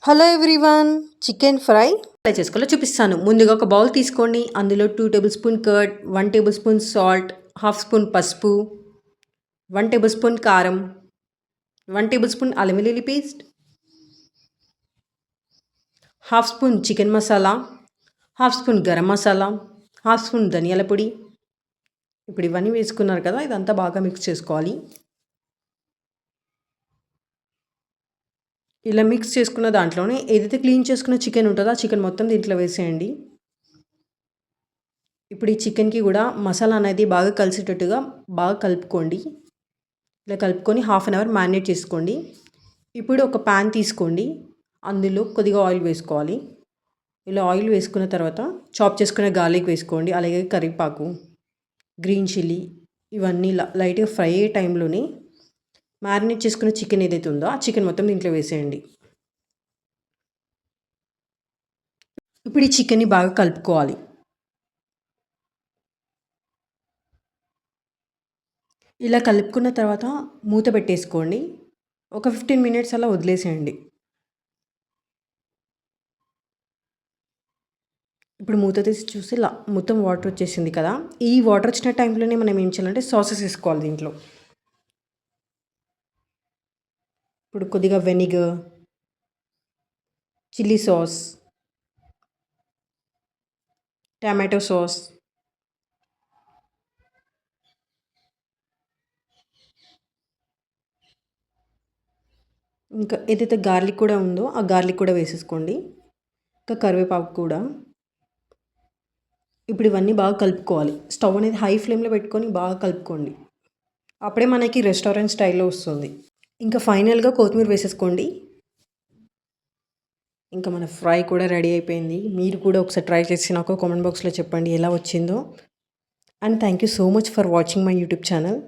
Hello everyone, chicken fry ఎలా చేసుకోవాలో చూపిస్తాను. ముందుగా ఒక బౌల్ తీసుకోండి. అందులో 2 table spoon curd, 1 table spoon salt, half spoon పసుపు, 1 టేబుల్ స్పూన్ కారం, 1 టేబుల్ స్పూన్ అల్లం వెల్లుల్లి paste, half spoon chicken masala, half spoon garam masala, half spoon ధనియాల పొడి. ఇప్పుడు ఇవన్నీ వేసుకున్నారు కదా, ఇదంతా బాగా మిక్స్ చేసుకోవాలి. ఇలా మిక్స్ చేసుకున్న దాంట్లోనే ఏదైతే క్లీన్ చేసుకున్న చికెన్ ఉంటుందో ఆ చికెన్ మొత్తం దీంట్లో వేసేయండి. ఇప్పుడు ఈ చికెన్కి కూడా మసాలా అనేది బాగా కలిసేటట్టుగా బాగా కలుపుకోండి. ఇలా కలుపుకొని హాఫ్ అన్ అవర్ మ్యారినేట్ చేసుకోండి. ఇప్పుడు ఒక ప్యాన్ తీసుకోండి. అందులో కొద్దిగా ఆయిల్ వేసుకోవాలి. ఇలా ఆయిల్ వేసుకున్న తర్వాత చాప్ చేసుకున్న గార్లిక్ వేసుకోండి. అలాగే కరివేపాకు, గ్రీన్ చిల్లీ ఇవన్నీ లైట్గా ఫ్రై అయ్యే టైంలోనే మ్యారినేట్ చేసుకున్న చికెన్ ఏదైతే ఉందో ఆ చికెన్ మొత్తం దీంట్లో వేసేయండి. ఇప్పుడు ఈ చికెన్ని బాగా కలుపుకోవాలి. ఇలా కలుపుకున్న తర్వాత మూత పెట్టేసుకోండి. ఒక 15 మినిట్స్ అలా వదిలేసేయండి. ఇప్పుడు మూత తీసి చూసి ఇలా మొత్తం వాటర్ వచ్చేసింది కదా. ఈ వాటర్ వచ్చిన టైంలోనే మనం ఏం చేయాలంటే సాసెస్ వేసుకోవాలి దీంట్లో. ఇప్పుడు కొద్దిగా vinegar, chilli sauce, tomato sauce, ఇంకా ఏదైతే గార్లిక్ కూడా ఉందో ఆ గార్లిక్ కూడా వేసేసుకోండి. ఇంకా కరివేపాకు కూడా. ఇప్పుడు ఇవన్నీ బాగా కలుపుకోవాలి. స్టవ్ అనేది హై ఫ్లేమ్లో పెట్టుకొని బాగా కలుపుకోండి. అప్పుడే మనకి రెస్టారెంట్ స్టైల్లో వస్తుంది. ఇంకా ఫైనల్గా కొత్తిమీర వేసేసుకోండి. ఇంకా మన ఫ్రై కూడా రెడీ అయిపోయింది. మీరు కూడా ఒకసారి ట్రై చేసి నాకు కామెంట్ బాక్స్లో చెప్పండి ఎలా వచ్చిందో. And thank you so much for watching my YouTube channel.